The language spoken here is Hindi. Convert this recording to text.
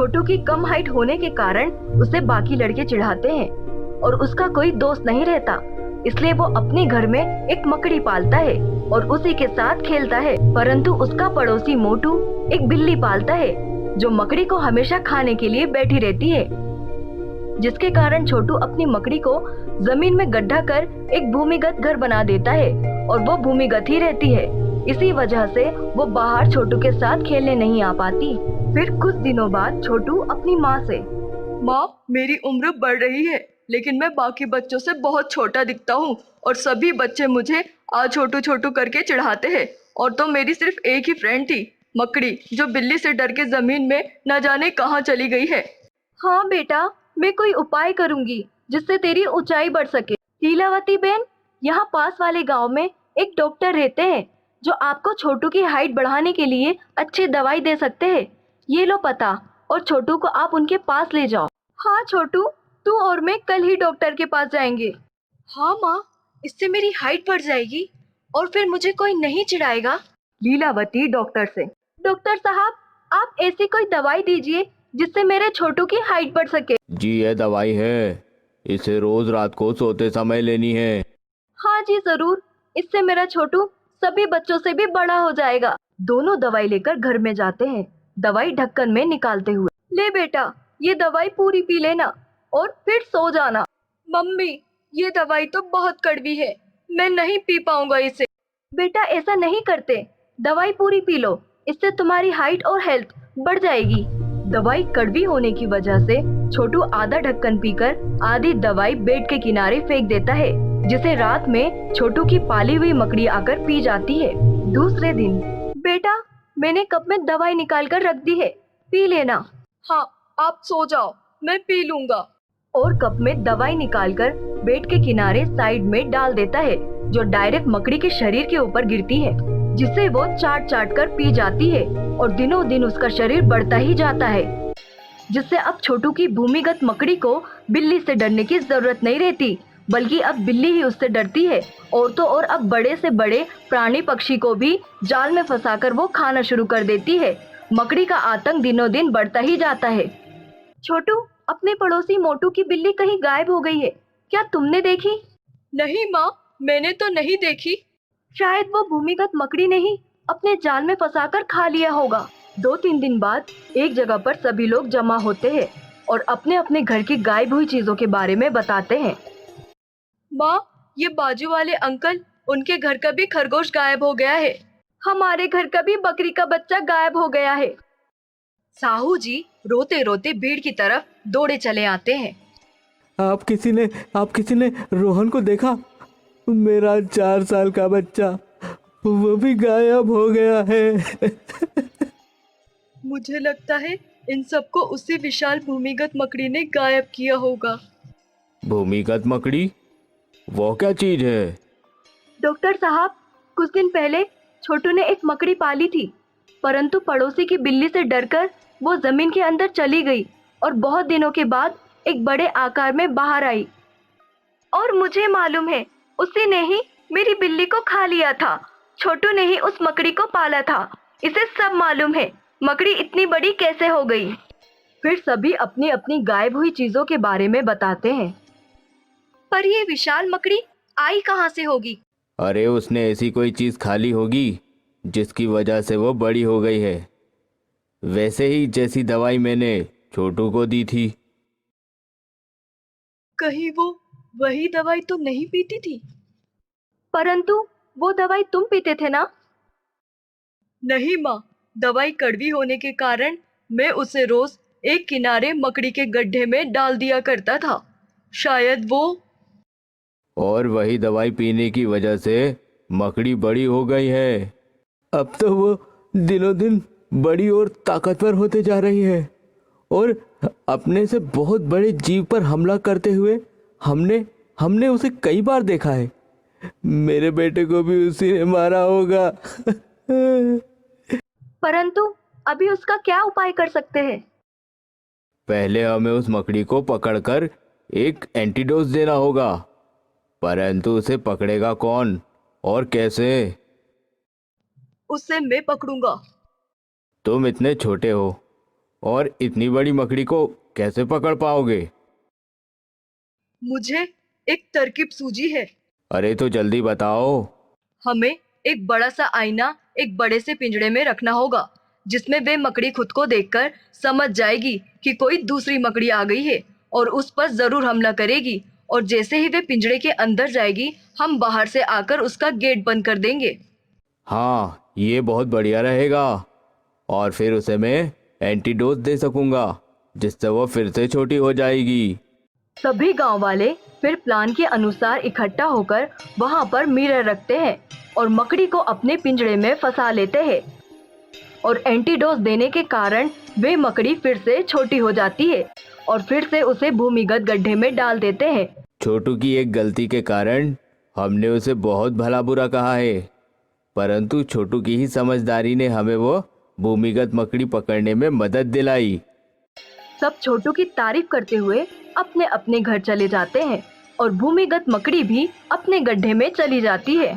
छोटू की कम हाइट होने के कारण उसे बाकी लड़के चिढ़ाते हैं और उसका कोई दोस्त नहीं रहता, इसलिए वो अपने घर में एक मकड़ी पालता है और उसी के साथ खेलता है। परंतु उसका पड़ोसी मोटू एक बिल्ली पालता है जो मकड़ी को हमेशा खाने के लिए बैठी रहती है, जिसके कारण छोटू अपनी मकड़ी को जमीन में गड्ढा कर एक भूमिगत घर बना देता है और वो भूमिगत ही रहती है। इसी वजह से वो बाहर छोटू के साथ खेलने नहीं आ पाती। फिर कुछ दिनों बाद छोटू अपनी माँ से, माँ, मेरी उम्र बढ़ रही है लेकिन मैं बाकी बच्चों से बहुत छोटा दिखता हूँ और सभी बच्चे मुझे आ छोटू छोटू करके चिढ़ाते हैं, और तो मेरी सिर्फ एक ही फ्रेंड थी, मकड़ी, जो बिल्ली से डर के जमीन में न जाने कहाँ चली गई है। हाँ बेटा, मैं कोई उपाय करूंगी जिससे तेरी ऊंचाई बढ़ सके। लीलावती बहन, यहाँ पास वाले गांव में एक डॉक्टर रहते हैं जो आपको छोटू की हाइट बढ़ाने के लिए अच्छी दवाई दे सकते हैं। ये लो पता, और छोटू को आप उनके पास ले जाओ। हाँ छोटू, तू और मैं कल ही डॉक्टर के पास जाएंगे। हाँ माँ, इससे मेरी हाइट बढ़ जाएगी और फिर मुझे कोई नहीं चिढ़ाएगा। लीलावती डॉक्टर से, डॉक्टर साहब, आप ऐसी कोई दवाई दीजिए जिससे मेरे छोटू की हाइट बढ़ सके। जी, यह दवाई है, इसे रोज रात को सोते समय लेनी है। हाँ जी जरूर, इससे मेरा छोटू सभी बच्चों से भी बड़ा हो जाएगा। दोनों दवाई लेकर घर में जाते हैं, दवाई ढक्कन में निकालते हुए। ले बेटा, ये दवाई पूरी पी लेना और फिर सो जाना। मम्मी, ये दवाई तो बहुत कड़वी है, मैं नहीं पी पाऊंगा इसे। बेटा ऐसा नहीं करते, दवाई पूरी पी लो, इससे तुम्हारी हाइट और हेल्थ बढ़ जाएगी। दवाई कड़वी होने की वजह से छोटू आधा ढक्कन पीकर आधी दवाई बेड के किनारे फेंक देता है, जिसे रात में छोटू की पाली हुई मकड़ी आकर पी जाती है। दूसरे दिन, बेटा, मैंने कप में दवाई निकाल कर रख दी है, पी लेना। हाँ, आप सो जाओ, मैं पी लूंगा। और कप में दवाई निकालकर बेड के किनारे साइड में डाल देता है, जो डायरेक्ट मकड़ी के शरीर के ऊपर गिरती है, जिसे वो चाट चाट कर पी जाती है और दिनों दिन उसका शरीर बढ़ता ही जाता है, जिससे अब छोटू की भूमिगत मकड़ी को बिल्ली से डरने की जरूरत नहीं रहती, बल्कि अब बिल्ली ही उससे डरती है। और तो और अब बड़े से बड़े प्राणी पक्षी को भी जाल में फंसाकर वो खाना शुरू कर देती है। मकड़ी का आतंक दिनों दिन बढ़ता ही जाता है। छोटू, अपने पड़ोसी मोटू की बिल्ली कहीं गायब हो गई है, क्या तुमने देखी? नहीं माँ, मैंने तो नहीं देखी। शायद वो भूमिगत मकड़ी ने ही अपने जाल में फंसाकर खा लिया होगा। 2-3 दिन बाद एक जगह पर सभी लोग जमा होते हैं और अपने अपने घर की गायब हुई चीजों के बारे में बताते हैं। माँ, ये बाजू वाले अंकल, उनके घर का भी खरगोश गायब हो गया है। हमारे घर का भी बकरी का बच्चा गायब हो गया है। साहू जी रोते रोते भीड़ की तरफ दौड़े चले आते हैं। आप किसी ने रोहन को देखा? मेरा 4 साल का बच्चा, वो भी गायब हो गया है। मुझे लगता है इन सबको उसी विशाल भूमिगत मकड़ी ने गायब किया होगा। भूमिगत मकड़ी? वो क्या चीज है? डॉक्टर साहब, कुछ दिन पहले छोटू ने एक मकड़ी पाली थी, परंतु पड़ोसी की बिल्ली से डरकर वो जमीन के अंदर चली गई और बहुत दिनों के बाद एक बड़े आकार में बाहर आई। और मुझे मालूम है, उसी ने ही मेरी बिल्ली को खा लिया था। छोटू ने ही उस मकड़ी को पाला था, इसे सब मालूम है, मकड़ी इतनी बड़ी कैसे हो गई। फिर सभी अपनी अपनी गायब हुई चीजों के बारे में बताते हैं। पर ये विशाल मकड़ी आई कहाँ से होगी? अरे, उसने ऐसी कोई चीज खा ली होगी जिसकी वजह से वो बड़ी हो गई है, वैसे ही जैसी दवाई मैंने छोटू को दी थी। कहीं वो वही दवाई तो नहीं पीती थी? परंतु वो दवाई तुम पीते थे ना? नहीं माँ, दवाई कड़वी होने के कारण मैं उसे रोज एक किनारे मकड़ी के गड्ढे में डाल दिया करता था। शायद वो। और वही दवाई पीने की वजह से मकड़ी बड़ी हो गई है। अब तो वो दिनों दिन बड़ी और ताकतवर होते जा रही है और अपने से बहुत बड़े जीव पर हमला करते हुए हमने हमने उसे कई बार देखा है। मेरे बेटे को भी उसी ने मारा होगा। परंतु अभी उसका क्या उपाय कर सकते हैं? पहले हमें उस मकड़ी को पकड़कर एक एंटीडोज देना होगा, परंतु उसे पकड़ेगा कौन और कैसे? उसे मैं पकड़ूंगा। तुम इतने छोटे हो और इतनी बड़ी मकड़ी को कैसे पकड़ पाओगे? मुझे एक तरकीब सूझी है। अरे तो जल्दी बताओ। हमें एक बड़ा सा आईना एक बड़े से पिंजड़े में रखना होगा, जिसमें वे मकड़ी खुद को देखकर समझ जाएगी कि कोई दूसरी मकड़ी आ गई है और उस पर जरूर हमला करेगी। और जैसे ही वे पिंजड़े के अंदर जाएगी, हम बाहर से आकर उसका गेट बंद कर देंगे। हाँ, ये बहुत बढ़िया रहेगा। और फिर उसे मैं एंटीडोज दे सकूंगा, जिससे वो फिर से छोटी हो जाएगी। सभी गांव वाले फिर प्लान के अनुसार इकट्ठा होकर वहां पर मिरर रखते हैं और मकड़ी को अपने पिंजड़े में फंसा लेते हैं। और एंटीडोज देने के कारण वे मकड़ी फिर से छोटी हो जाती है और फिर से उसे भूमिगत गड्ढे में डाल देते हैं। छोटू की एक गलती के कारण हमने उसे बहुत भला बुरा कहा है, परंतु छोटू की ही समझदारी ने हमें वो भूमिगत मकड़ी पकड़ने में मदद दिलाई। सब छोटू की तारीफ करते हुए अपने अपने घर चले जाते हैं और भूमिगत मकड़ी भी अपने गड्ढे में चली जाती है।